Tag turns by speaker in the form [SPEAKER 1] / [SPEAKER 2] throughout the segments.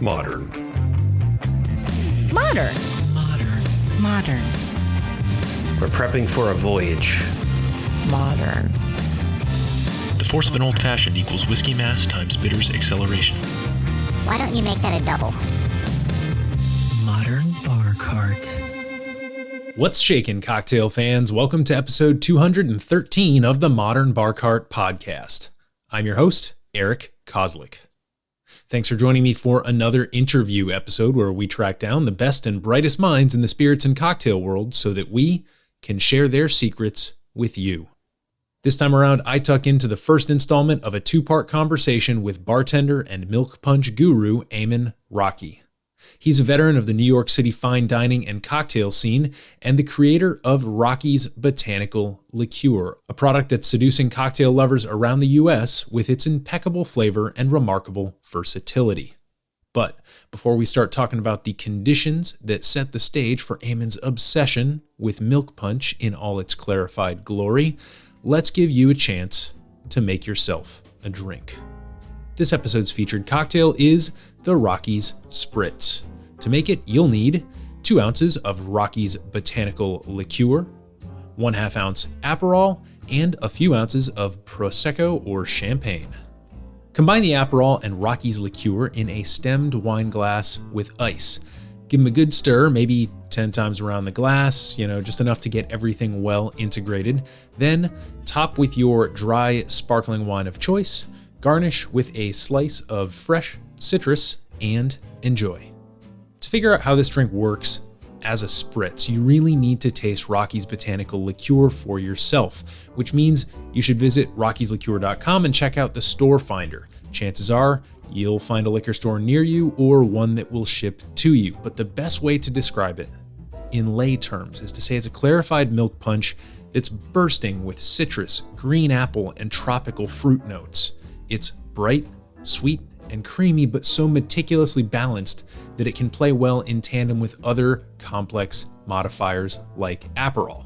[SPEAKER 1] Modern.
[SPEAKER 2] Modern.
[SPEAKER 3] Modern.
[SPEAKER 2] Modern.
[SPEAKER 1] We're prepping for a voyage.
[SPEAKER 2] Modern.
[SPEAKER 3] The force of an old-fashioned equals whiskey mass times bitters acceleration.
[SPEAKER 4] Why don't you make that a double?
[SPEAKER 3] Modern bar cart.
[SPEAKER 5] What's shaking, cocktail fans? Welcome to episode 213 of the Modern Bar Cart podcast. I'm your host, Eric Kozlik. Thanks for joining me for another interview episode where we track down the best and brightest minds in the spirits and cocktail world so that we can share their secrets with you. This time around, I tuck into the first installment of a two-part conversation with bartender and milk punch guru, Eamon Rockey. He's a veteran of the New York City fine dining and cocktail scene and the creator of Rockies Botanical Liqueur, a product that's seducing cocktail lovers around the U.S. with its impeccable flavor and remarkable versatility. But before we start talking about the conditions that set the stage for Eamon's obsession with milk punch in all its clarified glory, let's give you a chance to make yourself a drink. This episode's featured cocktail is the Rockies Spritz. To make it, you'll need 2 ounces of Rockies Botanical Liqueur, 1/2 ounce Aperol, and a few ounces of Prosecco or Champagne. Combine the Aperol and Rockies Liqueur in a stemmed wine glass with ice. Give them a good stir, maybe 10 times around the glass, just enough to get everything well integrated. Then top with your dry sparkling wine of choice, garnish with a slice of fresh citrus, and enjoy. To figure out how this drink works as a spritz, you really need to taste Rockies Botanical Liqueur for yourself, which means you should visit rockiesliqueur.com and check out the store finder. Chances are you'll find a liquor store near you or one that will ship to you. But the best way to describe it in lay terms is to say it's a clarified milk punch that's bursting with citrus, green apple, and tropical fruit notes. It's bright, sweet, and creamy, but so meticulously balanced that it can play well in tandem with other complex modifiers like Aperol.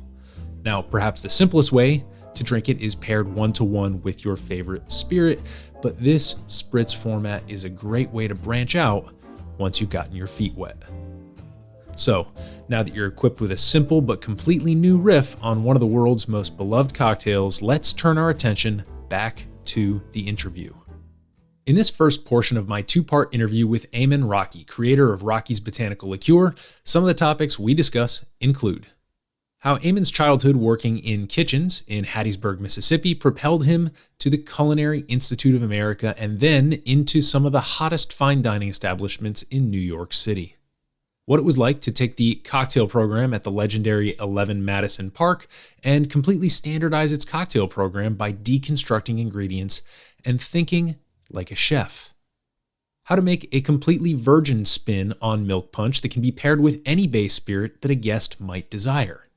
[SPEAKER 5] Now, perhaps the simplest way to drink it is paired 1-to-1 with your favorite spirit, but this spritz format is a great way to branch out once you've gotten your feet wet. So, now that you're equipped with a simple but completely new riff on one of the world's most beloved cocktails, let's turn our attention back to the interview. In this first portion of my two-part interview with Eamon Rockey, creator of Rockies Botanical Liqueur, some of the topics we discuss include how Eamon's childhood working in kitchens in Hattiesburg, Mississippi propelled him to the Culinary Institute of America and then into some of the hottest fine dining establishments in New York City. What it was like to take the cocktail program at the legendary 11 Madison Park and completely standardize its cocktail program by deconstructing ingredients and thinking like a chef. How to make a completely virgin spin on milk punch that can be paired with any base spirit that a guest might desire.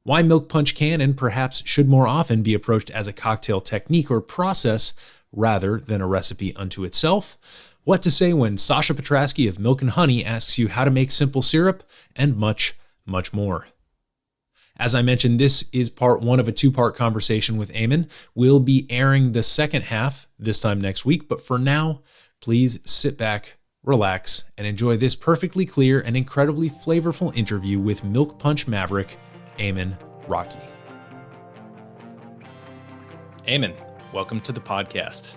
[SPEAKER 5] Why milk punch can and perhaps should more often be approached as a cocktail technique or process rather than a recipe unto itself. What to say when Sasha Petraske of Milk and Honey asks you how to make simple syrup, and much, much more. As I mentioned, this is part 1 of a 2-part conversation with Eamon. We'll be airing the second half this time next week, but for now, please sit back, relax, and enjoy this perfectly clear and incredibly flavorful interview with milk punch maverick, Eamon Rockey. Eamon, welcome to the podcast.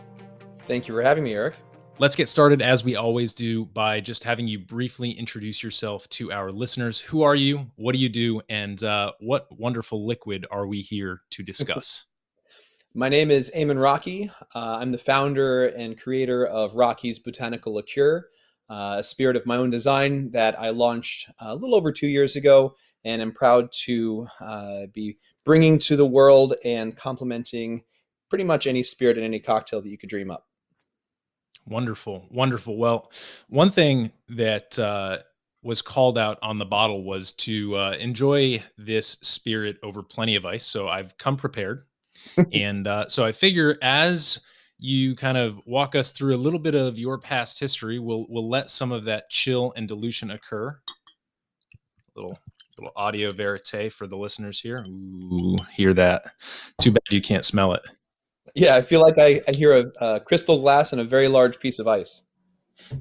[SPEAKER 6] Thank you for having me, Eric.
[SPEAKER 5] Let's get started, as we always do, by just having you briefly introduce yourself to our listeners. Who are you? What do you do? And what wonderful liquid are we here to discuss?
[SPEAKER 6] My name is Eamon Rockey. I'm the founder and creator of Rockies Botanical Liqueur, a spirit of my own design that I launched a little over 2 years ago, and I'm proud to be bringing to the world and complementing pretty much any spirit and any cocktail that you could dream up.
[SPEAKER 5] Wonderful, wonderful. Well, one thing that was called out on the bottle was to enjoy this spirit over plenty of ice. So I've come prepared. And so I figure as you kind of walk us through a little bit of your past history, we'll let some of that chill and dilution occur. Little audio verite for the listeners here. Ooh, hear that. Too bad you can't smell it.
[SPEAKER 6] Yeah, I feel like I hear a crystal glass and a very large piece of ice.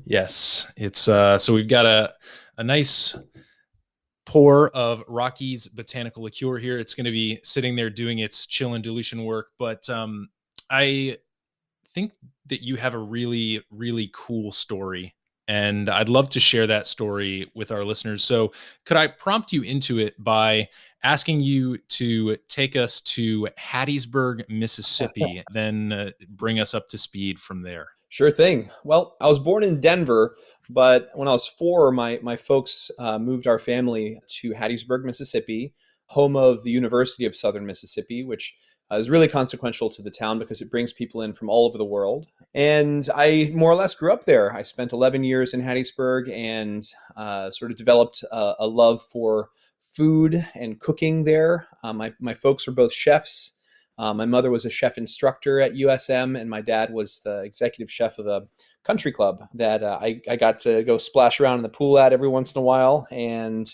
[SPEAKER 5] Yes, it's so we've got a nice pour of Rockies Botanical Liqueur here. It's going to be sitting there doing its chill and dilution work, but I think that you have a really, really cool story, and I'd love to share that story with our listeners. So could I prompt you into it by asking you to take us to Hattiesburg, Mississippi, then bring us up to speed from there?
[SPEAKER 6] Sure thing. Well, I was born in Denver, but when I was 4, my folks moved our family to Hattiesburg, Mississippi, home of the University of Southern Mississippi, which is really consequential to the town because it brings people in from all over the world. And I more or less grew up there. I spent 11 years in Hattiesburg and sort of developed a love for food and cooking there. My folks were both chefs. My mother was a chef instructor at USM, and my dad was the executive chef of a country club that I got to go splash around in the pool at every once in a while and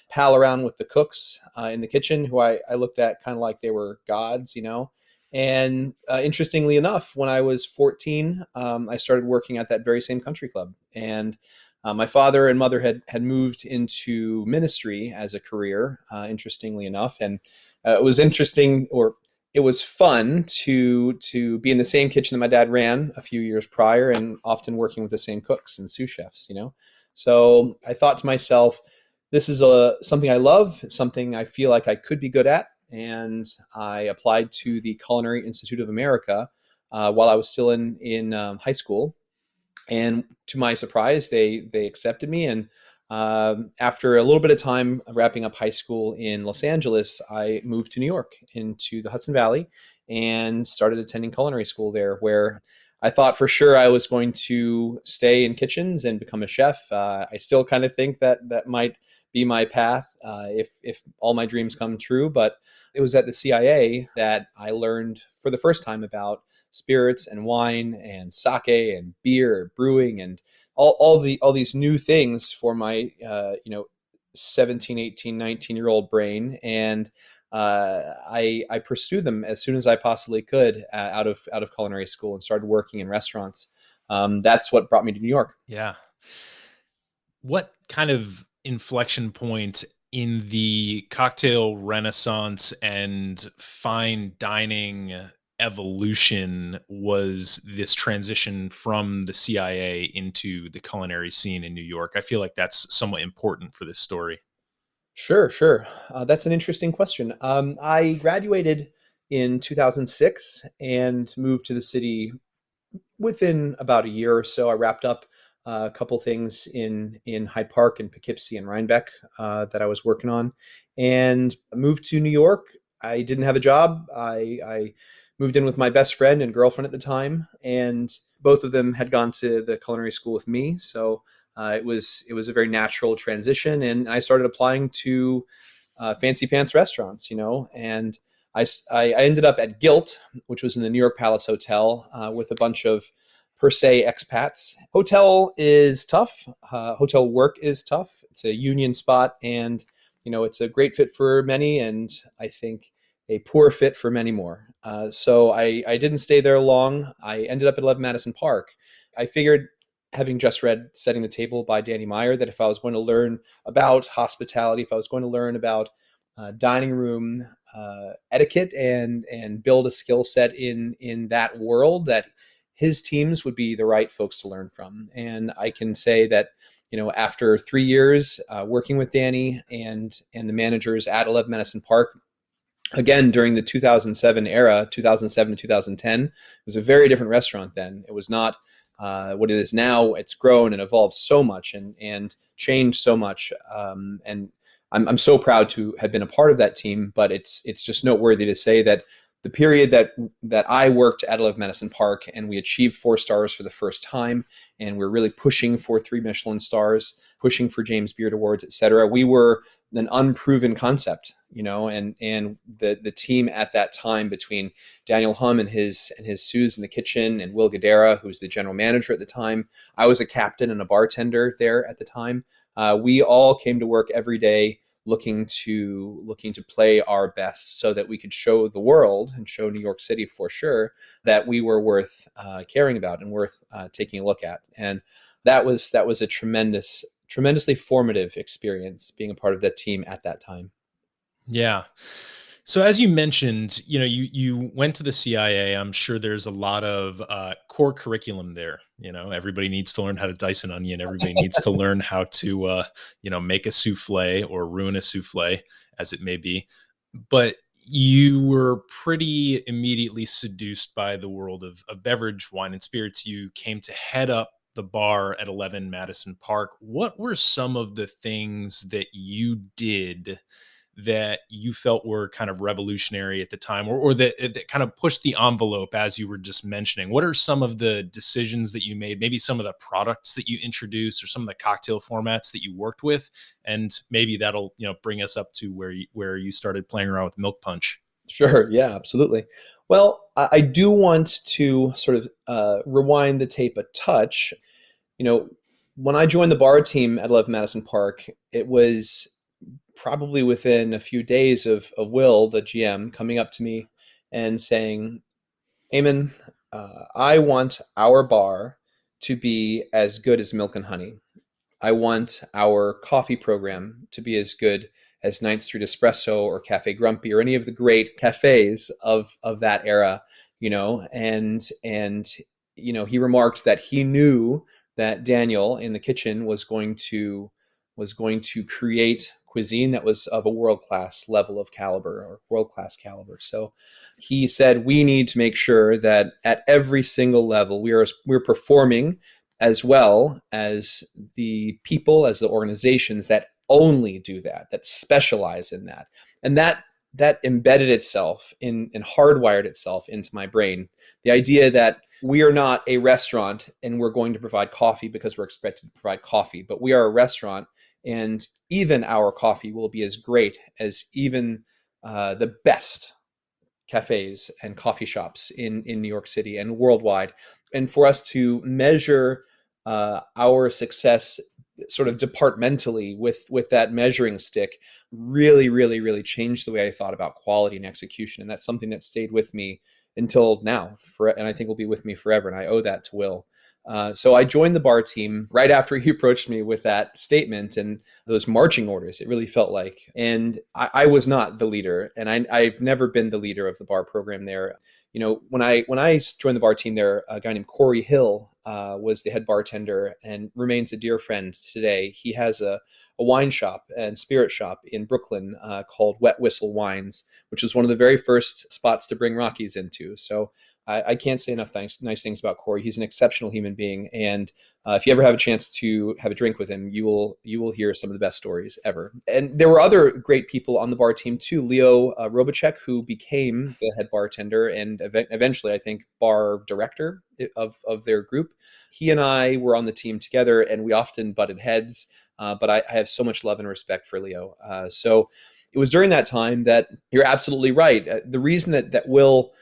[SPEAKER 6] pal around with the cooks in the kitchen, who I looked at kind of like they were gods, you know. And interestingly enough, when I was 14, I started working at that very same country club. And my father and mother had moved into ministry as a career, interestingly enough. And it was interesting, or it was fun to be in the same kitchen that my dad ran a few years prior, and often working with the same cooks and sous chefs, you know. So I thought to myself, this is something I love, something I feel like I could be good at. And I applied to the Culinary Institute of America while I was still in high school. And to my surprise, they accepted me. And after a little bit of time wrapping up high school in Los Angeles, I moved to New York, into the Hudson Valley, and started attending culinary school there, where I thought for sure I was going to stay in kitchens and become a chef. I still kind of think that might be my path if all my dreams come true. But it was at the CIA that I learned for the first time about spirits and wine and sake and beer, brewing, and all these new things for my 17, 18, 19-year-old brain. And I pursued them as soon as I possibly could out of culinary school, and started working in restaurants. That's what brought me to New York.
[SPEAKER 5] Yeah. What kind of inflection point in the cocktail renaissance and fine dining evolution was this transition from the CIA into the culinary scene in New York? I feel like that's somewhat important for this story.
[SPEAKER 6] Sure. That's an interesting question. I graduated in 2006 and moved to the city within about a year or so. I wrapped up a couple things in Hyde Park and Poughkeepsie and Rhinebeck that I was working on, and moved to New York. I didn't have a job. I moved in with my best friend and girlfriend at the time, and both of them had gone to the culinary school with me. So it was a very natural transition, and I started applying to fancy pants restaurants, you know, and I ended up at Gilt, which was in the New York Palace Hotel, with a bunch of per se expats. Hotel is tough. Hotel work is tough. It's a union spot, and it's a great fit for many, and I think a poor fit for many more. So I didn't stay there long. I ended up at 11 Madison Park. I figured, having just read Setting the Table by Danny Meyer, that if I was going to learn about hospitality, if I was going to learn about dining room etiquette and build a skill set in that world, that his teams would be the right folks to learn from. And I can say that, after 3 years working with Danny and the managers at 11 Madison Park, again, during the 2007 era, 2007 to 2010, it was a very different restaurant then. It was not what it is now. It's grown and evolved so much and changed so much. And I'm so proud to have been a part of that team, but it's just noteworthy to say that the period that I worked at 11 Madison Park, and we achieved 4 stars for the first time, and we're really pushing for 3 Michelin stars, pushing for James Beard Awards, et cetera. We were an unproven concept, and the team at that time, between Daniel Hum and his sous in the kitchen, and Will Guidera, who was the general manager at the time. I was a captain and a bartender there at the time. We all came to work every day looking to play our best, so that we could show the world, and show New York City for sure, that we were worth caring about and worth taking a look at. And that was a tremendously formative experience being a part of that team at that time.
[SPEAKER 5] Yeah. So as you mentioned, you went to the CIA. I'm sure there's a lot of core curriculum there. Everybody needs to learn how to dice an onion. Everybody needs to learn how to, make a souffle or ruin a souffle, as it may be. But you were pretty immediately seduced by the world of beverage, wine, and spirits. You came to head up the bar at 11 Madison Park. What were some of the things that you did that you felt were kind of revolutionary at the time, or that kind of pushed the envelope, as you were just mentioning? What are some of the decisions that you made, maybe some of the products that you introduced, or some of the cocktail formats that you worked with? And maybe that'll, bring us up to where you started playing around with milk punch.
[SPEAKER 6] Sure. Yeah, absolutely. Well, I do want to sort of rewind the tape a touch. When I joined the bar team at 11 Madison Park, it was probably within a few days of Will, the GM, coming up to me and saying, Eamon, I want our bar to be as good as Milk and Honey. I want our coffee program to be as good as 9th Street Espresso or Cafe Grumpy or any of the great cafes of that era, and he remarked that he knew that Daniel in the kitchen was going to create cuisine that was of a world-class level of caliber, or world-class caliber. So he said, we need to make sure that at every single level we're performing as well as the people, as the organizations that only do that specialize in that. And that embedded itself and hardwired itself into my brain. The idea that we are not a restaurant and we're going to provide coffee because we're expected to provide coffee, but we are a restaurant, and even our coffee will be as great as even the best cafes and coffee shops in New York City and worldwide. And for us to measure our success sort of departmentally with that measuring stick really, really, really changed the way I thought about quality and execution. And that's something that stayed with me until now, and I think will be with me forever. And I owe that to Will. So I joined the bar team right after he approached me with that statement and those marching orders, it really felt like. And I was not the leader, and I've never been the leader of the bar program there. When I joined the bar team there, a guy named Corey Hill was the head bartender and remains a dear friend today. He has a wine shop and spirit shop in Brooklyn called Wet Whistle Wines, which was one of the very first spots to bring Rockies into. So I can't say enough nice things about Corey. He's an exceptional human being, and if you ever have a chance to have a drink with him, you will hear some of the best stories ever. And there were other great people on the bar team too. Leo Robacek, who became the head bartender and eventually, I think, bar director of their group. He and I were on the team together, and we often butted heads. But I have so much love and respect for Leo. So it was during that time that you're absolutely right. The reason that Will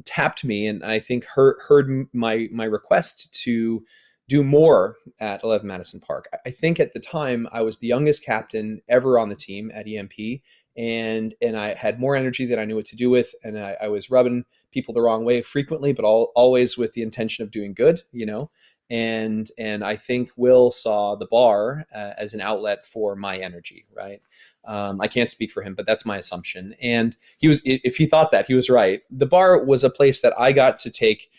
[SPEAKER 6] tapped me, and I think heard my request to do more at 11 Madison Park. I think at the time I was the youngest captain ever on the team at EMP, and I had more energy than I knew what to do with, and I was rubbing people the wrong way frequently, but always with the intention of doing good, And I think Will saw the bar as an outlet for my energy, right? I can't speak for him, but that's my assumption. And if he thought that, he was right. The bar was a place that I got to take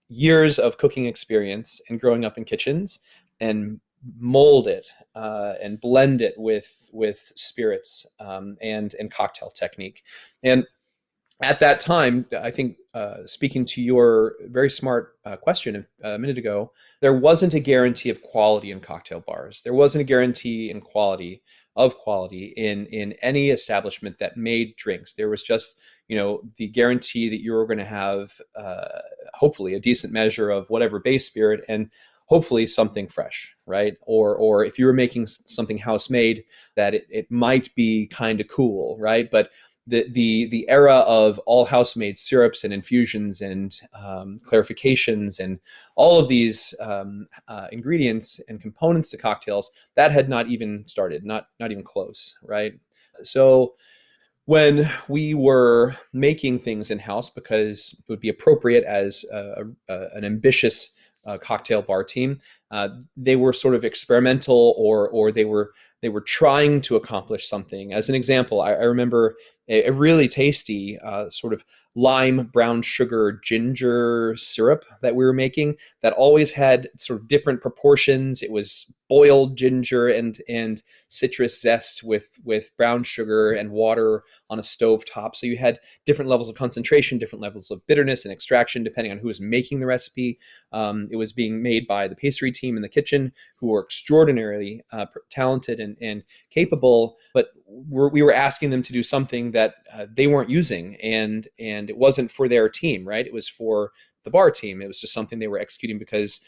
[SPEAKER 6] years of cooking experience and growing up in kitchens and mold it and blend it with spirits and cocktail technique. And at that time, I think, speaking to your very smart question a minute ago, there wasn't a guarantee of quality in cocktail bars. There wasn't a guarantee in quality in any establishment that made drinks. There was just, the guarantee that you were going to have, hopefully, a decent measure of whatever base spirit and hopefully something fresh, right? Or if you were making something house made, that it might be kind of cool, right? But the era of all house-made syrups and infusions and clarifications and all of these ingredients and components to cocktails, that had not even started, not even close, right? So when we were making things in-house, because it would be appropriate as an ambitious cocktail bar team. They were sort of experimental, or they were trying to accomplish something. As an example, I remember a really tasty sort of lime brown sugar ginger syrup that we were making that always had sort of different proportions. It was boiled ginger and citrus zest with brown sugar and water on a stove top. So you had different levels of concentration, different levels of bitterness and extraction, depending on who was making the recipe. It was being made by the pastry team in the kitchen, who were extraordinarily talented and capable, but we were asking them to do something that they weren't using, and it wasn't for their team, right? It was for the bar team. It was just something they were executing because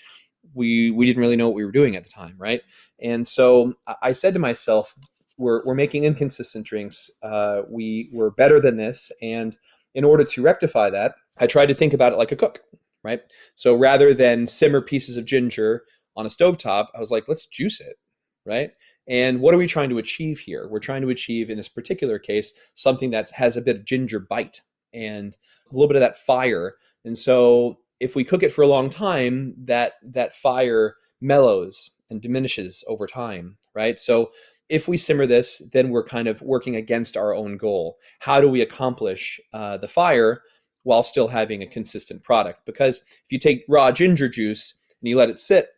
[SPEAKER 6] we didn't really know what we were doing at the time, right? And so I said to myself, we're making inconsistent drinks. We're better than this, and in order to rectify that, I tried to think about it like a cook, right? So rather than simmer pieces of ginger on a stovetop, I was like, let's juice it, right? And what are we trying to achieve here? We're trying to achieve, in this particular case, something that has a bit of ginger bite and a little bit of that fire. And so if we cook it for a long time, that fire mellows and diminishes over time, right? So if we simmer this, then we're kind of working against our own goal. How do we accomplish the fire while still having a consistent product? Because if you take raw ginger juice and you let it sit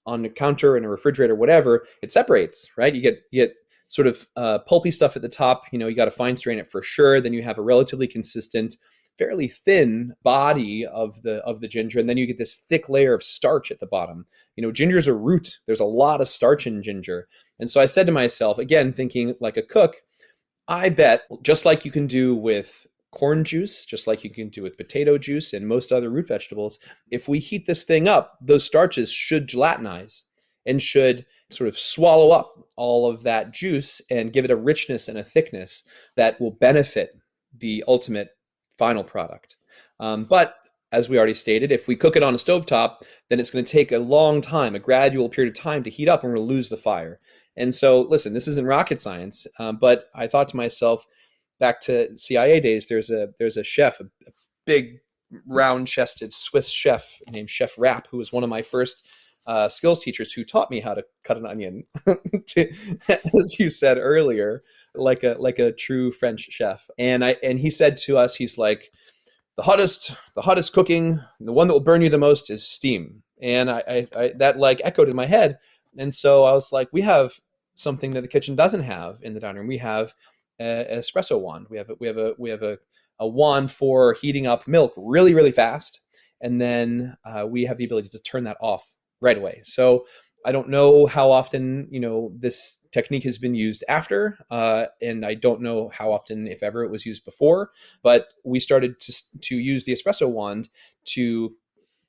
[SPEAKER 6] on the counter in a refrigerator, whatever, it separates, right? You get sort of pulpy stuff at the top. You got to fine strain it for sure. Then you have a relatively consistent, fairly thin body of the ginger, and then you get this thick layer of starch at the bottom. Ginger's a root. There's a lot of starch in ginger. And so I said to myself, again, thinking like a cook, I bet just like you can do with corn juice, just like you can do with potato juice and most other root vegetables, if we heat this thing up, those starches should gelatinize and should sort of swallow up all of that juice and give it a richness and a thickness that will benefit the ultimate final product. But as we already stated, if we cook it on a stovetop, then it's going to take a long time, a gradual period of time to heat up, and we're going to lose the fire. And so, listen, this isn't rocket science, but I thought to myself, back to CIA days, there's a chef, a big round-chested Swiss chef named Chef Rapp, who was one of my first skills teachers, who taught me how to cut an onion, as you said earlier, like a true French chef. And he said to us, he's like, the hottest cooking, the one that will burn you the most is steam. And I that like echoed in my head. And so I was like, we have something that the kitchen doesn't have in the dining room. We have an espresso wand. We have a wand for heating up milk really, really fast. And then we have the ability to turn that off right away. So I don't know how often, this technique has been used after, and I don't know how often, if ever, it was used before, but we started to use the espresso wand to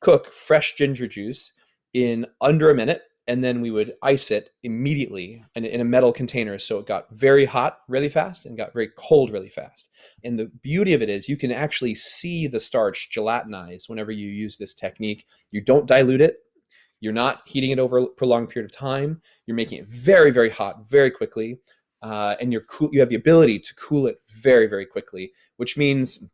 [SPEAKER 6] cook fresh ginger juice in under a minute, and then we would ice it immediately in a metal container. So it got very hot really fast and got very cold really fast. And the beauty of it is you can actually see the starch gelatinize whenever you use this technique. You don't dilute it. You're not heating it over a prolonged period of time. You're making it very, very hot very quickly. And you have the ability to cool it very, very quickly, which means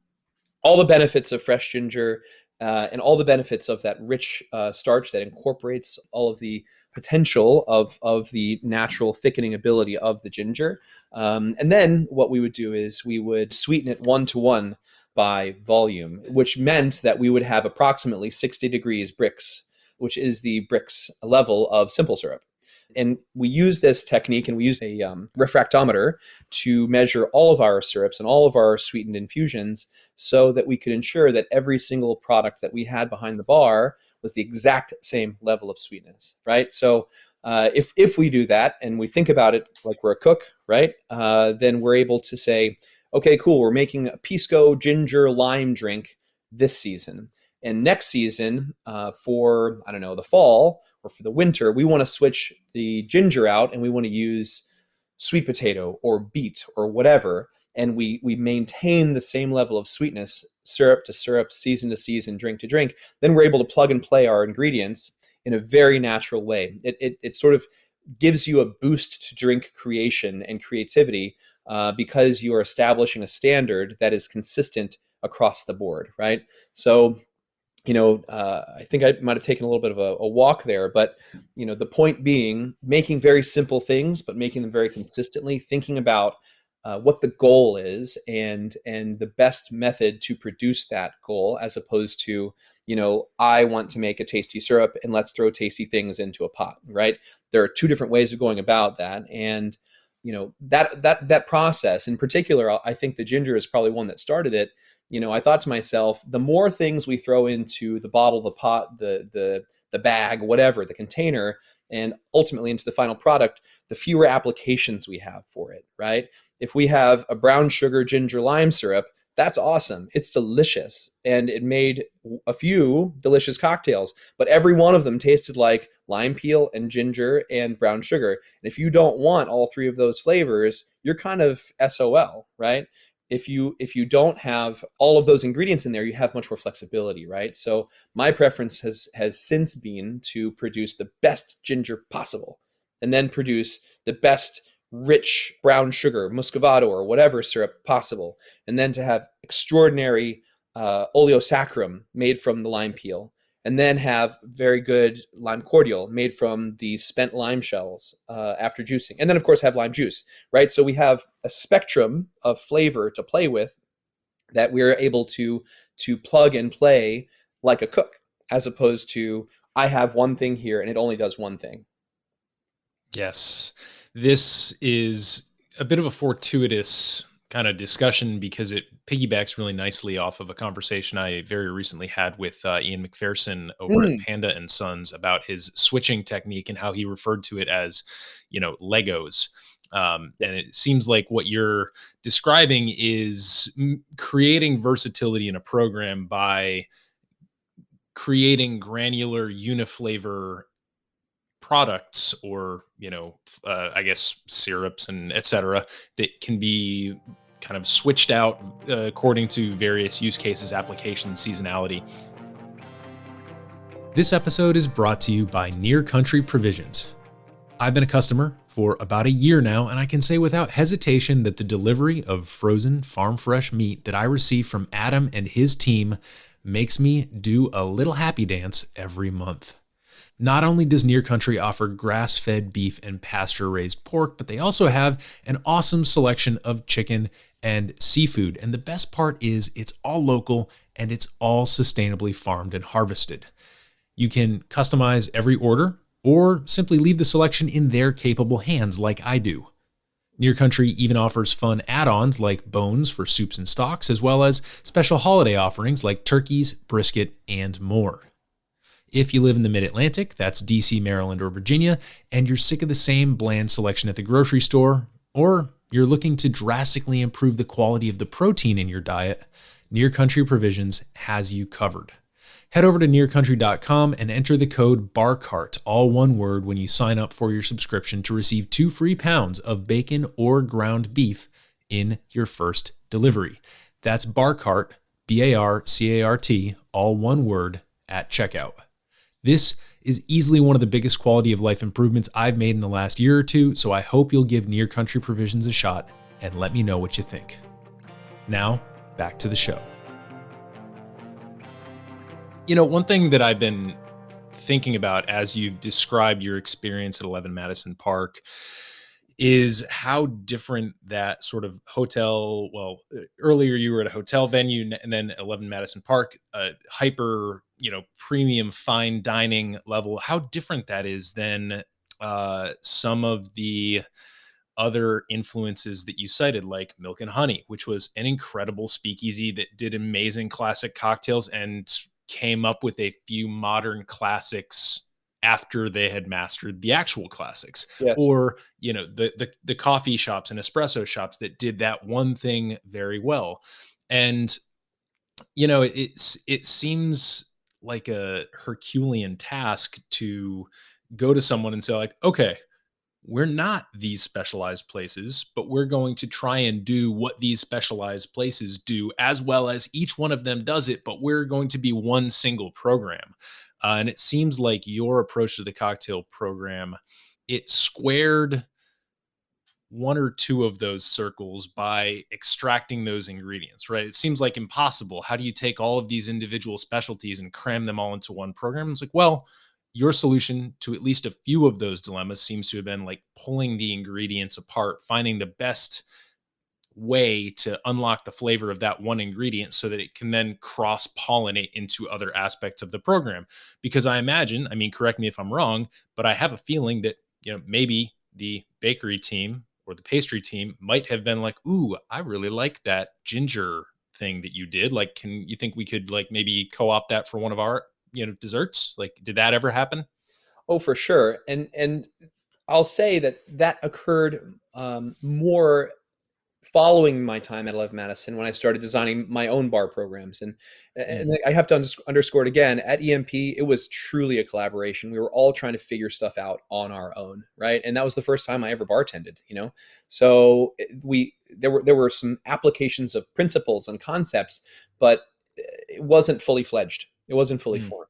[SPEAKER 6] all the benefits of fresh ginger and all the benefits of that rich starch that incorporates all of the potential of the natural thickening ability of the ginger. And then what we would do is we would sweeten it 1-to-1 by volume, which meant that we would have approximately 60 degrees Brix, which is the Brix level of simple syrup. And we use this technique, and we use a refractometer to measure all of our syrups and all of our sweetened infusions so that we could ensure that every single product that we had behind the bar was the exact same level of sweetness, right? So if we do that and we think about it like we're a cook, right, then we're able to say, okay, cool, we're making a pisco ginger lime drink this season. And next season, for, I don't know, the fall or for the winter, we want to switch the ginger out and we want to use sweet potato or beet or whatever. And we maintain the same level of sweetness, syrup to syrup, season to season, drink to drink. Then we're able to plug and play our ingredients in a very natural way. It sort of gives you a boost to drink creation and creativity because you are establishing a standard that is consistent across the board, right? So I think I might have taken a little bit of a walk there, but the point being making very simple things, but making them very consistently, thinking about what the goal is and the best method to produce that goal, as opposed to, I want to make a tasty syrup and let's throw tasty things into a pot, right? There are two different ways of going about that. And, that process in particular, I think the ginger is probably one that started it. I thought to myself, the more things we throw into the bottle, the pot, the bag, whatever, the container, and ultimately into the final product, the fewer applications we have for it, right? If we have a brown sugar ginger lime syrup, that's awesome. It's delicious. And it made a few delicious cocktails, but every one of them tasted like lime peel and ginger and brown sugar. And if you don't want all three of those flavors, you're kind of SOL, right? If you don't have all of those ingredients in there, you have much more flexibility, right? So my preference has since been to produce the best ginger possible, and then produce the best rich brown sugar, muscovado, or whatever syrup possible, and then to have extraordinary oleosaccharum made from the lime peel, and then have very good lime cordial made from the spent lime shells after juicing, and then of course have lime juice, right? So we have a spectrum of flavor to play with that we're able to plug and play like a cook, as opposed to I have one thing here and it only does one thing.
[SPEAKER 5] Yes. This is a bit of a fortuitous kind of discussion because it piggybacks really nicely off of a conversation I very recently had with Ian McPherson over at Panda and Sons about his switching technique and how he referred to it as, Legos. And it seems like what you're describing is creating versatility in a program by creating granular uniflavor products, or I guess syrups and etc., that can be kind of switched out according to various use cases, application, seasonality. This episode is brought to you by Near Country Provisions. I've been a customer for about a year now, and I can say without hesitation that the delivery of frozen farm fresh meat that I receive from Adam and his team makes me do a little happy dance every month. Not only does Near Country offer grass-fed beef and pasture-raised pork, but they also have an awesome selection of chicken and seafood. And the best part is it's all local and it's all sustainably farmed and harvested. You can customize every order or simply leave the selection in their capable hands like I do. Near Country even offers fun add-ons like bones for soups and stocks, as well as special holiday offerings like turkeys, brisket, and more. If you live in the Mid-Atlantic, that's DC, Maryland, or Virginia, and you're sick of the same bland selection at the grocery store, or you're looking to drastically improve the quality of the protein in your diet, Near Country Provisions has you covered. Head over to nearcountry.com and enter the code BARCART, all one word, when you sign up for your subscription to receive 2 free pounds of bacon or ground beef in your first delivery. That's BARCART, BARCART, all one word, at checkout. This is easily one of the biggest quality of life improvements I've made in the last year or two, so I hope you'll give Near Country Provisions a shot and let me know what you think. Now, back to the show. One thing that I've been thinking about as you've described your experience at 11 Madison Park is how different that sort of hotel, earlier you were at a hotel venue and then 11 Madison Park, hyper, premium fine dining level, how different that is than some of the other influences that you cited, like Milk and Honey, which was an incredible speakeasy that did amazing classic cocktails and came up with a few modern classics after they had mastered the actual classics.
[SPEAKER 6] Yes.
[SPEAKER 5] Or, the coffee shops and espresso shops that did that one thing very well. And, it seems like a Herculean task to go to someone and say like, okay, we're not these specialized places, but we're going to try and do what these specialized places do as well as each one of them does it, but we're going to be one single program. And it seems like your approach to the cocktail program, it squared one or two of those circles by extracting those ingredients, right? It seems like impossible. How do you take all of these individual specialties and cram them all into one program? It's like, well, your solution to at least a few of those dilemmas seems to have been like pulling the ingredients apart, finding the best way to unlock the flavor of that one ingredient so that it can then cross pollinate into other aspects of the program. Because I imagine, I mean, correct me if I'm wrong, but I have a feeling that, maybe the bakery team or the pastry team might have been like, ooh, I really like that ginger thing that you did. Like, can you think we could like maybe co-opt that for one of our, desserts? Like, did that ever happen?
[SPEAKER 6] Oh, for sure. And I'll say that occurred more following my time at 11 Madison when I started designing my own bar programs. And I have to underscore it again, at EMP, it was truly a collaboration. We were all trying to figure stuff out on our own, right? And that was the first time I ever bartended, So there were some applications of principles and concepts, but it wasn't fully fledged. It wasn't fully formed,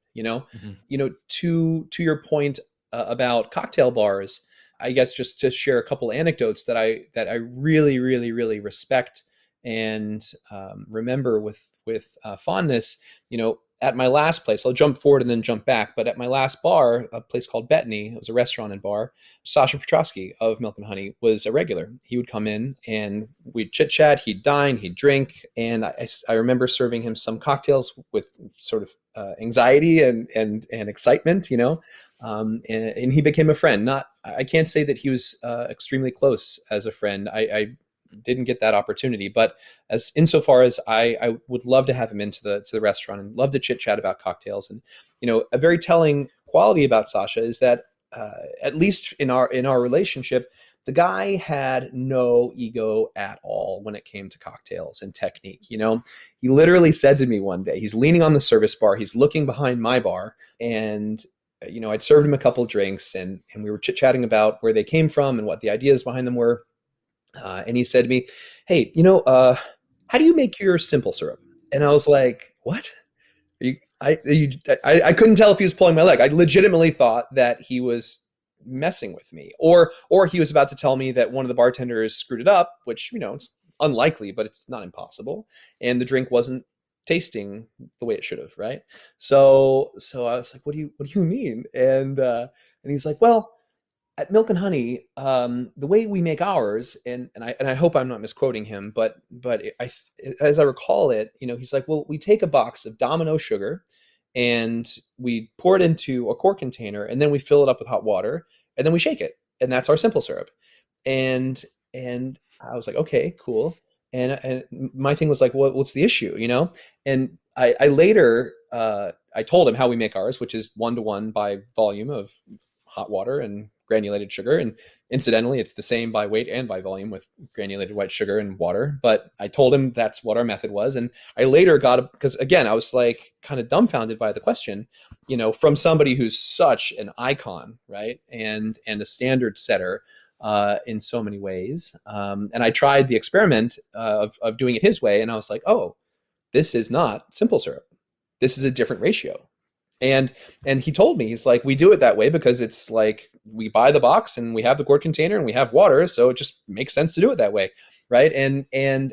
[SPEAKER 6] To your point about cocktail bars, I guess just to share a couple anecdotes that I really, really, really respect and remember with fondness. At my last place, I'll jump forward and then jump back. But at my last bar, a place called Botany, it was a restaurant and bar. Sasha Petraske of Milk and Honey was a regular. He would come in and we'd chit chat. He'd dine, he'd drink, and I remember serving him some cocktails with sort of anxiety and excitement, and he became a friend. I can't say that he was extremely close as a friend. I didn't get that opportunity, but insofar as I would love to have him into the restaurant and love to chit chat about cocktails. And a very telling quality about Sasha is that at least in our relationship, the guy had no ego at all when it came to cocktails and technique. He literally said to me one day, he's leaning on the service bar, he's looking behind my bar, and I'd served him a couple drinks and we were chit-chatting about where they came from and what the ideas behind them were. And he said to me, hey, how do you make your simple syrup? And I was like, what? I couldn't tell if he was pulling my leg. I legitimately thought that he was messing with me, or he was about to tell me that one of the bartenders screwed it up, which, it's unlikely, but it's not impossible. And the drink wasn't tasting the way it should have, right? So I was like, what do you mean? And he's like, well, at Milk and Honey, the way we make ours, and I hope I'm not misquoting him, but as I recall it, he's like, well, we take a box of Domino sugar and we pour it into a quart container, and then we fill it up with hot water, and then we shake it, and that's our simple syrup. And I was like, okay, cool. And my thing was like, what's the issue, And I later I told him how we make ours, which is 1-to-1 by volume of hot water and granulated sugar. And incidentally, it's the same by weight and by volume with granulated white sugar and water. But I told him that's what our method was. And I later because again, I was like kind of dumbfounded by the question, from somebody who's such an icon, right? And a standard setter in so many ways. And I tried the experiment of doing it his way. And I was like, oh, this is not simple syrup. This is a different ratio. And he told me, he's like, we do it that way because it's like we buy the box and we have the quart container and we have water, so it just makes sense to do it that way, right? And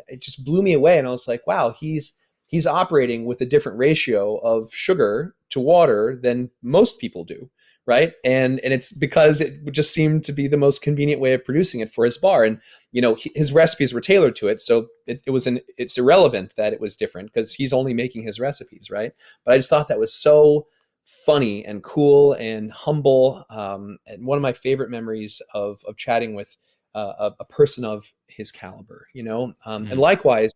[SPEAKER 6] it just blew me away, and I was like, wow, he's operating with a different ratio of sugar to water than most people do, right? And it's because it just seemed to be the most convenient way of producing it for his bar, and his recipes were tailored to it, so it's irrelevant that it was different because he's only making his recipes, right? But I just thought that was so funny and cool and humble, and one of my favorite memories of chatting with a person of his caliber, and likewise,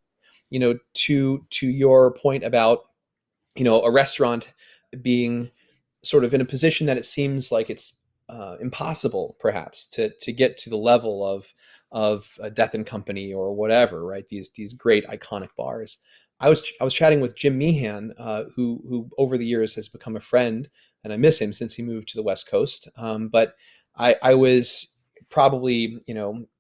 [SPEAKER 6] to your point about a restaurant being sort of in a position that it seems like it's impossible perhaps to get to the level of a Death and Company or whatever, right? These great iconic bars. I was chatting with Jim Meehan, who over the years has become a friend, and I miss him since he moved to the West Coast. But I was probably,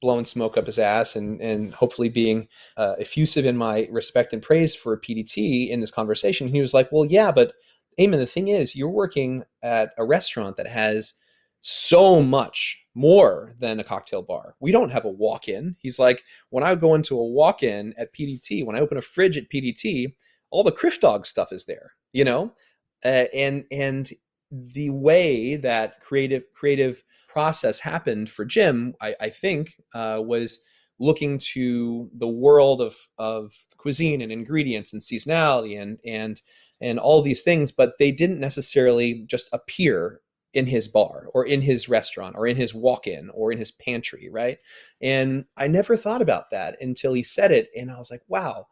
[SPEAKER 6] blowing smoke up his ass and hopefully being effusive in my respect and praise for PDT in this conversation. He was like, well, yeah, but Eamon, the thing is, you're working at a restaurant that has so much more than a cocktail bar. We don't have a walk-in. He's like, when I go into a walk-in at PDT, when I open a fridge at PDT, all the Criff Dog stuff is there, and the way that creative process happened for Jim, I think, was looking to the world of cuisine and ingredients and seasonality and all these things, but they didn't necessarily just appear in his bar or in his restaurant or in his walk-in or in his pantry, right? And I never thought about that until he said it, and I was like, wow,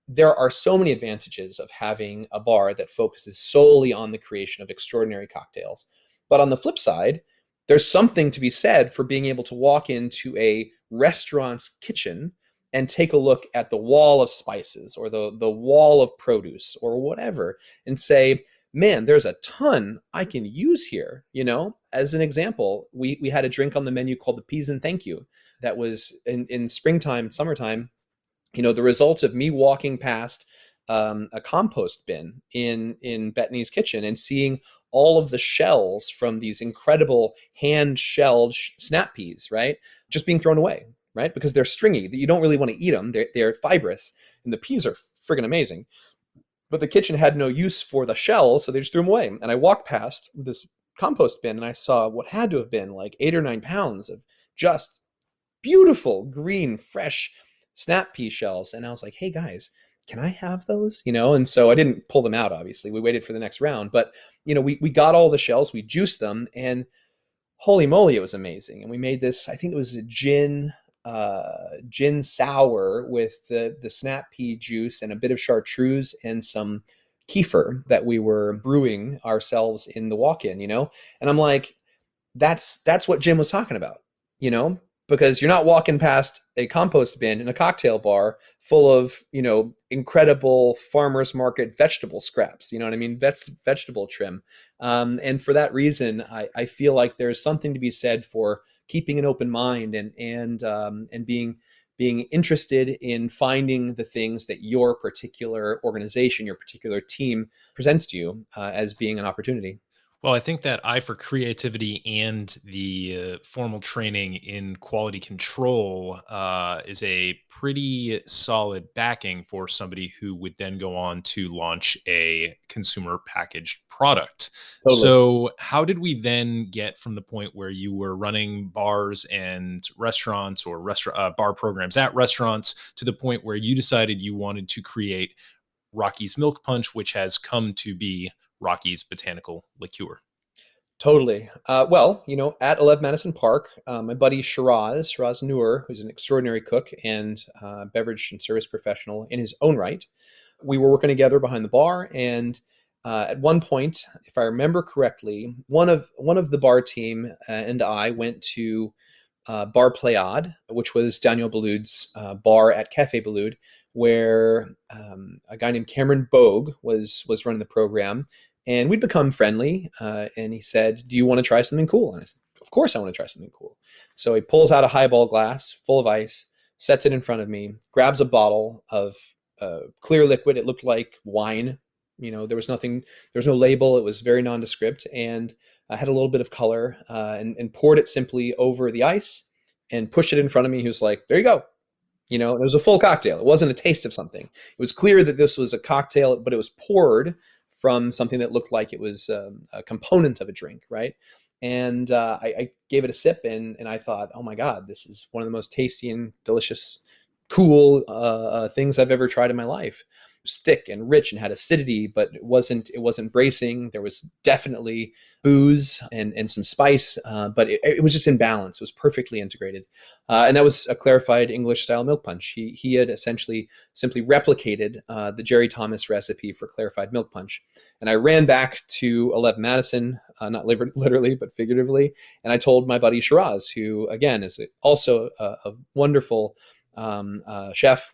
[SPEAKER 6] there are so many advantages of having a bar that focuses solely on the creation of extraordinary cocktails. But on the flip side, there's something to be said for being able to walk into a restaurant's kitchen and take a look at the wall of spices or the wall of produce or whatever and say, man, there's a ton I can use here. As an example, we had a drink on the menu called the Peas and Thank You that was in springtime, summertime. The result of me walking past a compost bin in Bethany's kitchen and seeing all of the shells from these incredible hand-shelled snap peas, right, just being thrown away, right, because they're stringy. You don't really want to eat them. They're fibrous, and the peas are friggin' amazing. But the kitchen had no use for the shells, so they just threw them away. And I walked past this compost bin, and I saw what had to have been like 8 or 9 pounds of just beautiful, green, fresh snap pea shells. And I was like, hey guys, can I have those? And so I didn't pull them out, obviously. We waited for the next round. But, we got all the shells, we juiced them, and holy moly, it was amazing. And we made this, I think it was a gin sour with the snap pea juice and a bit of chartreuse and some kefir that we were brewing ourselves in the walk-in, and I'm like, that's what Jim was talking about, because you're not walking past a compost bin in a cocktail bar full of, incredible farmer's market vegetable scraps, vegetable trim. And for that reason, I feel like there's something to be said for keeping an open mind and being interested in finding the things that your particular organization, your particular team presents to you as being an opportunity.
[SPEAKER 5] Well, I think that eye for creativity and the formal training in quality control is a pretty solid backing for somebody who would then go on to launch a consumer packaged product. Totally. So how did we then get from the point where you were running bars and restaurants or bar programs at restaurants to the point where you decided you wanted to create Rockies Milk Punch, which has come to be Rockies Botanical Liqueur?
[SPEAKER 6] Totally. Well, at 11 Madison Park, my buddy Shiraz Noor, who's an extraordinary cook and beverage and service professional in his own right, we were working together behind the bar. And at one point, if I remember correctly, one of the bar team and I went to Bar Pléiade, which was Daniel Boulud's bar at Café Boulud, where a guy named Cameron Bogue was running the program. And we'd become friendly, and he said, do you want to try something cool? And I said, of course I want to try something cool. So he pulls out a highball glass full of ice, sets it in front of me, grabs a bottle of clear liquid. It looked like wine. There was no label. It was very nondescript, and I had a little bit of color, and poured it simply over the ice and pushed it in front of me. He was like, there you go. It was a full cocktail. It wasn't a taste of something. It was clear that this was a cocktail, but it was poured from something that looked like it was a component of a drink, right? And I gave it a sip, and I thought, oh my God, this is one of the most tasty and delicious, cool things I've ever tried in my life. It was thick and rich and had acidity, but it wasn't bracing. There was definitely booze and some spice, but it was just in balance. It was perfectly integrated. And that was a clarified English style milk punch. He had essentially simply replicated the Jerry Thomas recipe for clarified milk punch. And I ran back to 11 Madison, not literally, but figuratively. And I told my buddy Shiraz, who again is also a wonderful chef,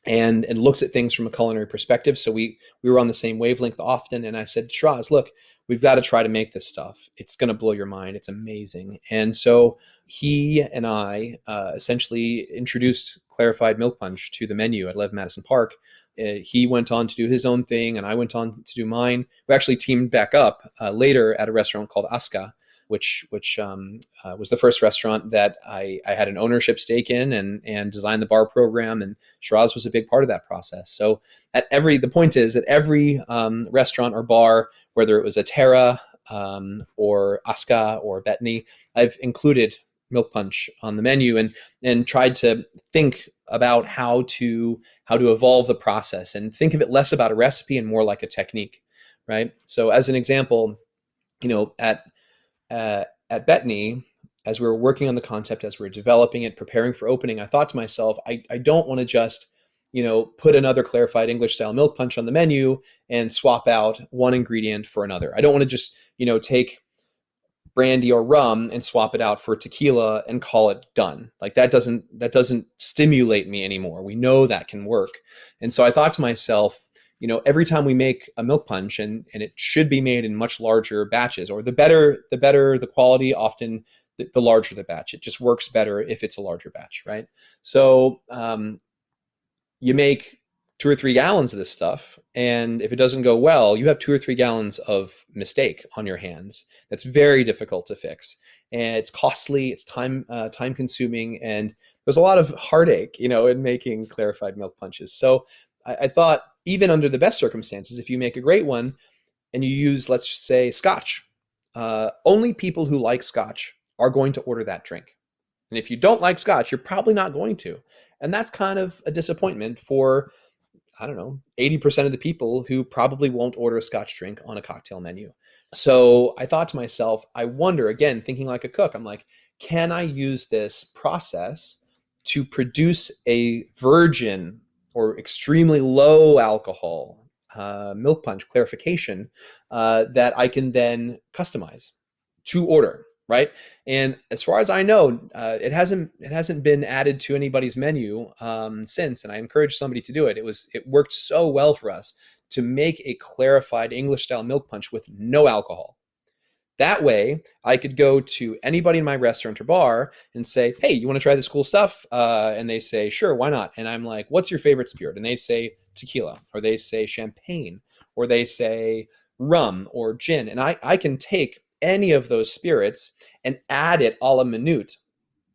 [SPEAKER 6] and looks at things from a culinary perspective. So we were on the same wavelength often. And I said, Shiraz, look, we've got to try to make this stuff. It's going to blow your mind. It's amazing. And so he and I essentially introduced clarified milk punch to the menu at 11 Madison Park. He went on to do his own thing, and I went on to do mine. We actually teamed back up later at a restaurant called Aska, which was the first restaurant that I had an ownership stake in and designed the bar program. And Shiraz was a big part of that process. So the point is that every restaurant or bar, whether it was a Terra or Aska or Betny, I've included milk punch on the menu and tried to think about how to evolve the process and think of it less about a recipe and more like a technique, right? So as an example, at Betny, as we were working on the concept, as we were developing it, preparing for opening, I thought to myself, I don't want to just, put another clarified English style milk punch on the menu and swap out one ingredient for another. I don't want to just, take brandy or rum and swap it out for tequila and call it done. Like that doesn't stimulate me anymore. We know that can work. And so I thought to myself, every time we make a milk punch, and it should be made in much larger batches, or the better the quality, often the larger the batch. It just works better if it's a larger batch, right? So you make 2 or 3 gallons of this stuff, and if it doesn't go well, you have 2 or 3 gallons of mistake on your hands. That's very difficult to fix, and it's costly. It's time consuming, and there's a lot of heartache, in making clarified milk punches. So I thought, even under the best circumstances, if you make a great one and you use, let's say, Scotch, only people who like Scotch are going to order that drink. And if you don't like Scotch, you're probably not going to. And that's kind of a disappointment for, 80% of the people who probably won't order a Scotch drink on a cocktail menu. So I thought to myself, I wonder, again, thinking like a cook, I'm like, can I use this process to produce a virgin or extremely low alcohol milk punch clarification that I can then customize to order, right? And as far as I know, it hasn't been added to anybody's menu since. And I encouraged somebody to do it. It worked so well for us to make a clarified English style milk punch with no alcohol. That way, I could go to anybody in my restaurant or bar and say, hey, you want to try this cool stuff? And they say, sure, why not? And I'm like, what's your favorite spirit? And they say tequila, or they say champagne, or they say rum or gin. And I can take any of those spirits and add it a la minute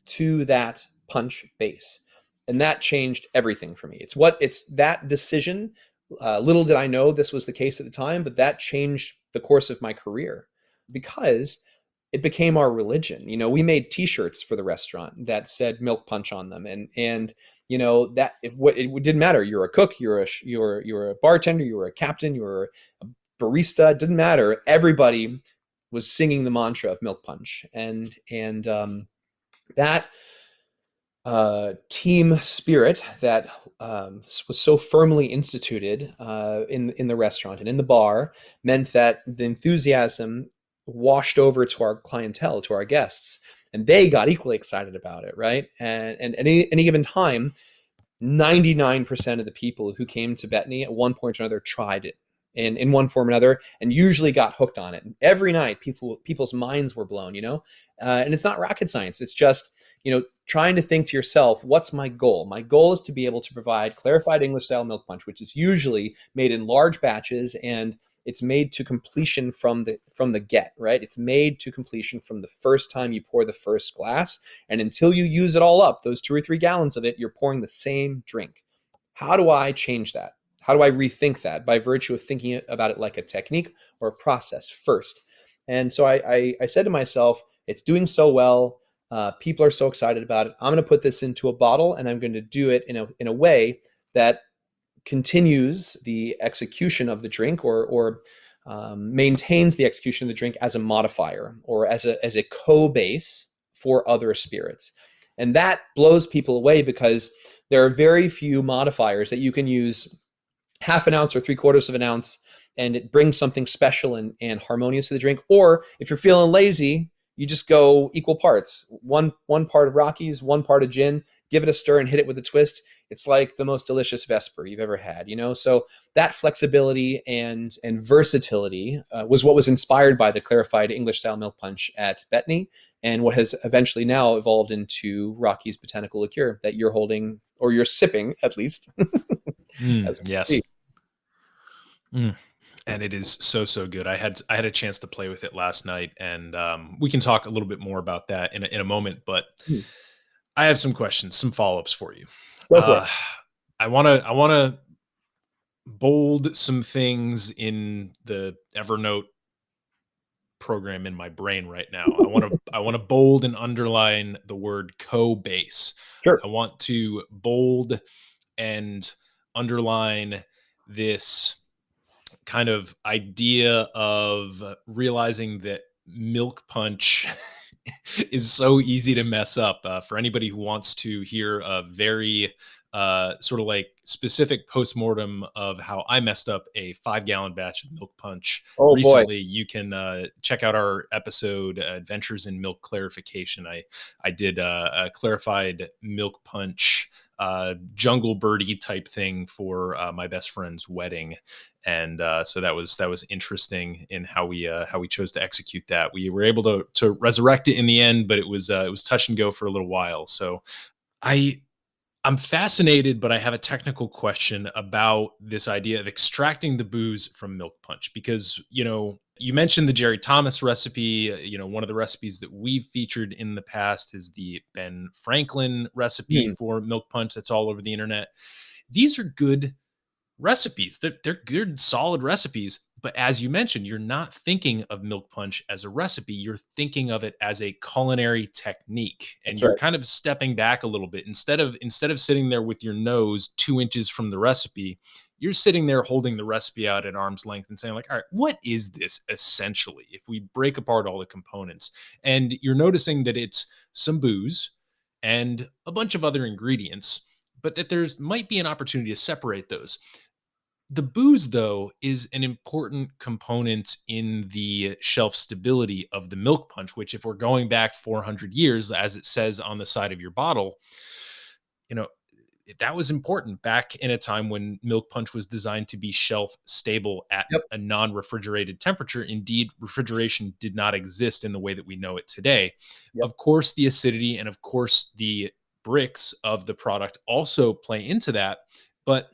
[SPEAKER 6] to that punch base. And that changed everything for me. It's that decision. Little did I know this was the case at the time, but that changed the course of my career, because it became our religion. We made T-shirts for the restaurant that said milk punch on them, and that it didn't matter. You're a cook, you're a bartender, you were a captain, you were a barista. It didn't matter. Everybody was singing the mantra of milk punch, and that team spirit that was so firmly instituted in the restaurant and in the bar meant that the enthusiasm washed over to our clientele, to our guests, and they got equally excited about it, right? And any given time, 99% of the people who came to Betny at one point or another tried it in one form or another, and usually got hooked on it. And every night, people's minds were blown, and it's not rocket science. It's just, trying to think to yourself, what's my goal? My goal is to be able to provide clarified English style milk punch, which is usually made in large batches, and it's made to completion from the get, right? It's made to completion from the first time you pour the first glass, and until you use it all up, those 2 or 3 gallons of it, you're pouring the same drink. How do I change that? How do I rethink that? By virtue of thinking about it like a technique or a process first. And so I said to myself, it's doing so well. People are so excited about it. I'm going to put this into a bottle, and I'm going to do it in a way that continues the execution of the drink, or maintains the execution of the drink as a modifier or as a co-base for other spirits. And that blows people away, because there are very few modifiers that you can use half an ounce or 3/4 of an ounce, and it brings something special and harmonious to the drink. Or if you're feeling lazy, you just go equal parts. One part of Rockies, 1 part of gin, give it a stir and hit it with a twist. It's like the most delicious Vesper you've ever had, So that flexibility and versatility was what was inspired by the clarified English style milk punch at Betny, and what has eventually now evolved into Rockies Botanical Liqueur that you're holding, or you're sipping at least.
[SPEAKER 5] Yes. and it is so good. I had a chance to play with it last night, and we can talk a little bit more about that in a moment. But
[SPEAKER 6] Hmm.
[SPEAKER 5] I have some questions, some follow-ups for you.
[SPEAKER 6] Go for it.
[SPEAKER 5] I want to bold some things in the Evernote program in my brain right now. I want to bold and underline the word co-base.
[SPEAKER 6] Sure.
[SPEAKER 5] I want to bold and underline this kind of idea of realizing that milk punch is so easy to mess up. For anybody who wants to hear a very sort of like specific postmortem of how I messed up a 5-gallon batch of milk punch
[SPEAKER 6] Oh, boy.
[SPEAKER 5] recently, you can check out our episode Adventures in Milk Clarification. I did a clarified milk punch jungle birdie type thing for my best friend's wedding, and so that was interesting in how we chose to execute that. We were able to resurrect it in the end, but it was touch and go for a little while. So I'm fascinated, but I have a technical question about this idea of extracting the booze from milk punch, because, you mentioned the Jerry Thomas recipe. One of the recipes that we've featured in the past is the Ben Franklin recipe for milk punch that's all over the internet. These are good recipes. They're good, solid recipes. But as you mentioned, you're not thinking of milk punch as a recipe. You're thinking of it as a culinary technique, and
[SPEAKER 6] That's
[SPEAKER 5] you're
[SPEAKER 6] right.
[SPEAKER 5] kind of stepping back a little bit. Instead of sitting there with your nose 2 inches from the recipe, you're sitting there holding the recipe out at arm's length and saying, like, all right, what is this essentially? If we break apart all the components, and you're noticing that it's some booze and a bunch of other ingredients, but that there's might be an opportunity to separate those. The booze, though, is an important component in the shelf stability of the milk punch, which, if we're going back 400 years, as it says on the side of your bottle, that was important back in a time when milk punch was designed to be shelf stable at
[SPEAKER 6] Yep.
[SPEAKER 5] a non-refrigerated temperature. Indeed, refrigeration did not exist in the way that we know it today.
[SPEAKER 6] Yep.
[SPEAKER 5] Of course, the acidity and, of course, the bricks of the product also play into that. But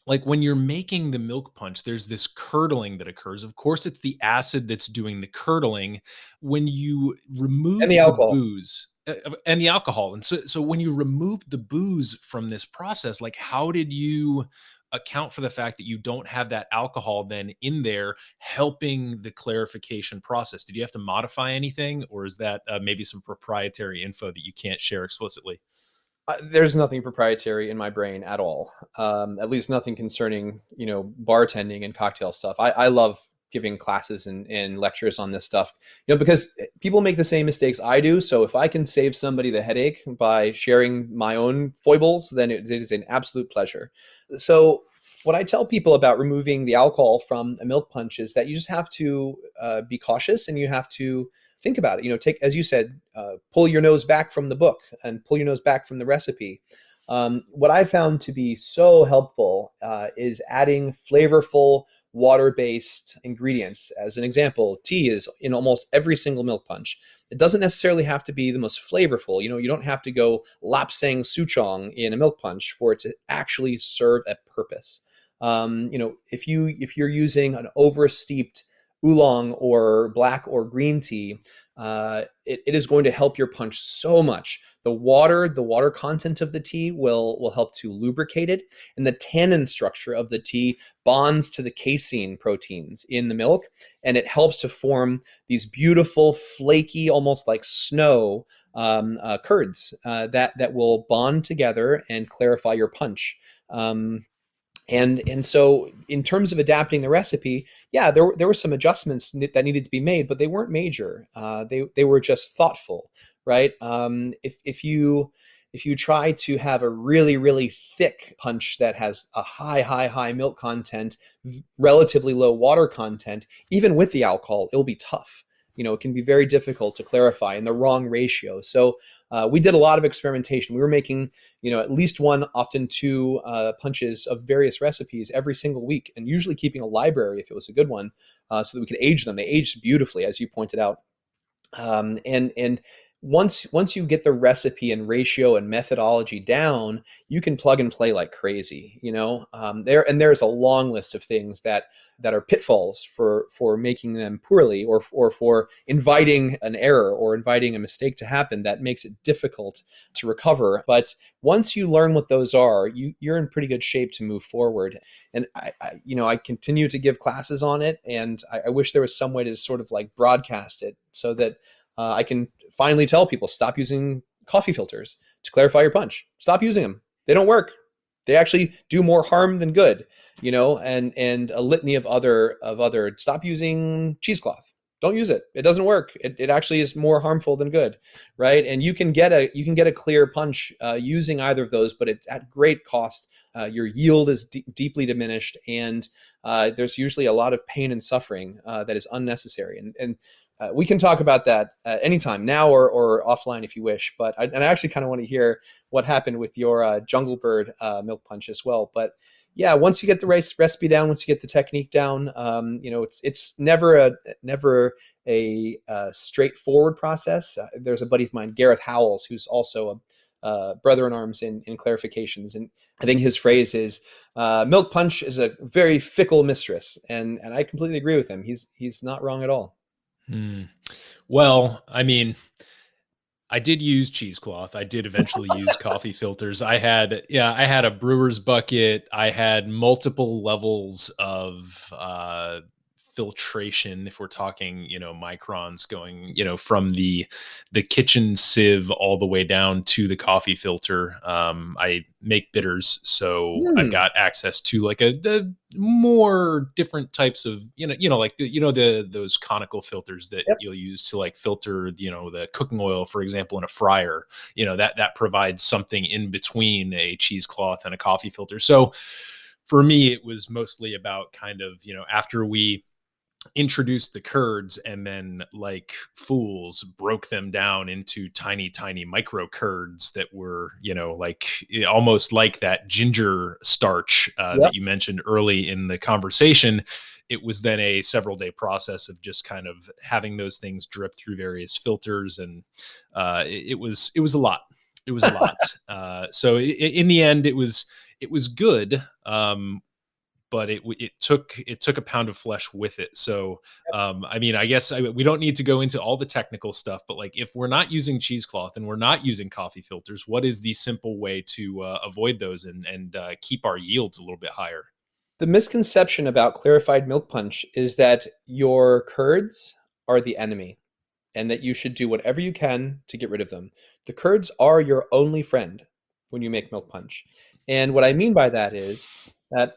[SPEAKER 5] like when you're making the milk punch, there's this curdling that occurs. Of course, it's the acid that's doing the curdling. When you remove
[SPEAKER 6] And the
[SPEAKER 5] the
[SPEAKER 6] alcohol.
[SPEAKER 5] booze and the alcohol, and so when you remove the booze from this process, like how did you account for the fact that you don't have that alcohol then in there helping the clarification process? Did you have to modify anything, or is that maybe some proprietary info that you can't share explicitly?
[SPEAKER 6] There's nothing proprietary in my brain at all. At least nothing concerning, bartending and cocktail stuff. I love giving classes and lectures on this stuff, because people make the same mistakes I do. So if I can save somebody the headache by sharing my own foibles, then it is an absolute pleasure. So what I tell people about removing the alcohol from a milk punch is that you just have to be cautious, and you have to think about it. Take, as you said, pull your nose back from the book and pull your nose back from the recipe. What I found to be so helpful is adding flavorful water-based ingredients. As an example, tea is in almost every single milk punch. It doesn't necessarily have to be the most flavorful. You don't have to go lapsang souchong in a milk punch for it to actually serve a purpose. If you're using an oversteeped oolong or black or green tea, it is going to help your punch so much. The water content of the tea will help to lubricate it, and the tannin structure of the tea bonds to the casein proteins in the milk, and it helps to form these beautiful, flaky, almost like snow curds that will bond together and clarify your punch. And so in terms of adapting the recipe, yeah, there were some adjustments that needed to be made, but they weren't major. They were just thoughtful, right? If you try to have a really, really thick punch that has a high milk content, relatively low water content, even with the alcohol, it'll be tough. It can be very difficult to clarify in the wrong ratio. So we did a lot of experimentation. We were making, at least one, often two punches of various recipes every single week, and usually keeping a library if it was a good one, so that we could age them. They aged beautifully, as you pointed out. And once you get the recipe and ratio and methodology down, you can plug and play like crazy. There's a long list of things that are pitfalls for making them poorly, or for inviting an error or inviting a mistake to happen that makes it difficult to recover. But once you learn what those are, you're in pretty good shape to move forward. And I continue to give classes on it, and I wish there was some way to sort of like broadcast it so that I can finally tell people, stop using coffee filters to clarify your punch. Stop using them. They don't work. They actually do more harm than good, and a litany of other stop using cheesecloth. Don't use it. It doesn't work. It actually is more harmful than good, right? And you can get a clear punch using either of those, but it's at great cost. Your yield is deeply diminished, and there's usually a lot of pain and suffering that is unnecessary. And we can talk about that anytime, now or offline if you wish. But I actually kind of want to hear what happened with your Jungle Bird milk punch as well. But yeah, once you get the recipe down, once you get the technique down, it's never a straightforward process. There's a buddy of mine, Gareth Howells, who's also a brother in arms in clarifications, and I think his phrase is milk punch is a very fickle mistress, and I completely agree with him. He's not wrong at all.
[SPEAKER 5] Well, I mean, I did use cheesecloth. I did eventually use coffee filters. I had a brewer's bucket. I had multiple levels of filtration, if we're talking, microns going, from the kitchen sieve all the way down to the coffee filter. I make bitters, so I've got access to like the more different types of, like those conical filters that you'll use to like filter, the cooking oil, for example, in a fryer, that provides something in between a cheesecloth and a coffee filter. So for me, it was mostly about kind of, after we introduced the curds and then like fools broke them down into tiny micro curds that were like almost like that ginger starch that you mentioned early in the conversation. It was then a several day process of just kind of having those things drip through various filters, and it was a lot. So in the end it was good, but it took a pound of flesh with it. So, I mean, I guess we don't need to go into all the technical stuff, but like if we're not using cheesecloth and we're not using coffee filters, what is the simple way to avoid those and keep our yields a little bit higher?
[SPEAKER 6] The misconception about clarified milk punch is that your curds are the enemy and that you should do whatever you can to get rid of them. The curds are your only friend when you make milk punch. And what I mean by that is that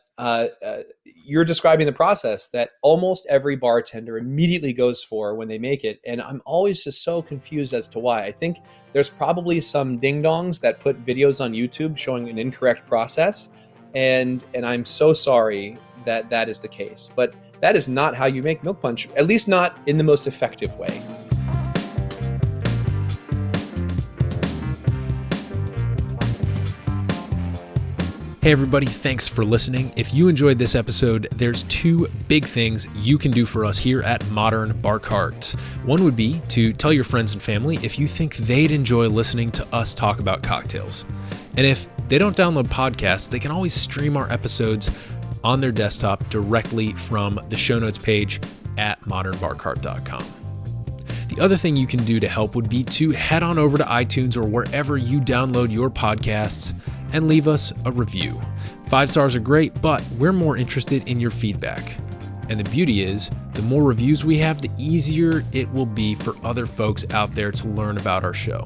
[SPEAKER 6] you're describing the process that almost every bartender immediately goes for when they make it. And I'm always just so confused as to why. I think there's probably some ding-dongs that put videos on YouTube showing an incorrect process. And I'm so sorry that is the case. But that is not how you make milk punch, at least not in the most effective way.
[SPEAKER 5] Hey everybody, thanks for listening. If you enjoyed this episode, there's two big things you can do for us here at Modern Bar Cart. One would be to tell your friends and family if you think they'd enjoy listening to us talk about cocktails. And if they don't download podcasts, they can always stream our episodes on their desktop directly from the show notes page at modernbarcart.com. The other thing you can do to help would be to head on over to iTunes or wherever you download your podcasts and leave us a review. 5 stars are great, but we're more interested in your feedback. And the beauty is, the more reviews we have, the easier it will be for other folks out there to learn about our show.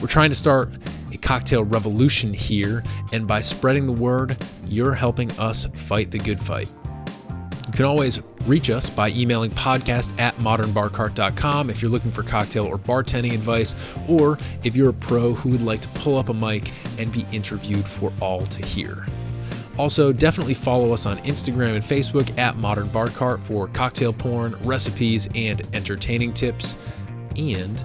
[SPEAKER 5] We're trying to start a cocktail revolution here, and by spreading the word, you're helping us fight the good fight. You can always reach us by emailing podcast@modernbarcart.com if you're looking for cocktail or bartending advice, or if you're a pro who would like to pull up a mic and be interviewed for all to hear. Also, definitely follow us on Instagram and Facebook at Modern Bar Cart for cocktail porn, recipes, and entertaining tips. And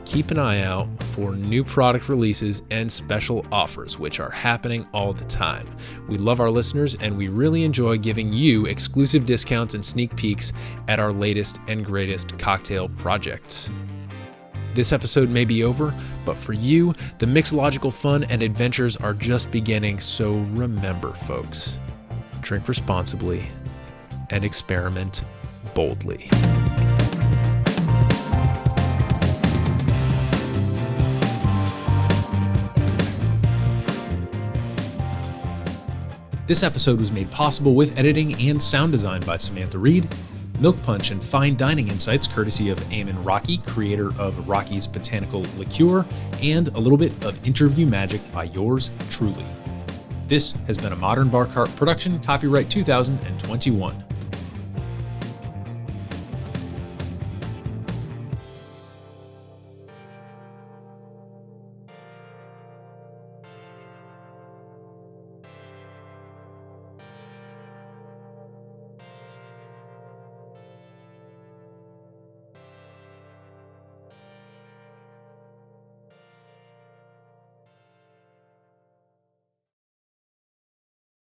[SPEAKER 5] keep an eye out for new product releases and special offers, which are happening all the time. We love our listeners, and we really enjoy giving you exclusive discounts and sneak peeks at our latest and greatest cocktail projects. This episode may be over, but for you, the mixological fun and adventures are just beginning, so remember, folks, drink responsibly and experiment boldly. This episode was made possible with editing and sound design by Samantha Reed, Milk Punch and fine dining insights courtesy of Eamon Rockey, creator of Rockies Botanical Liqueur, and a little bit of interview magic by yours truly. This has been a Modern Bar Cart production, copyright 2021.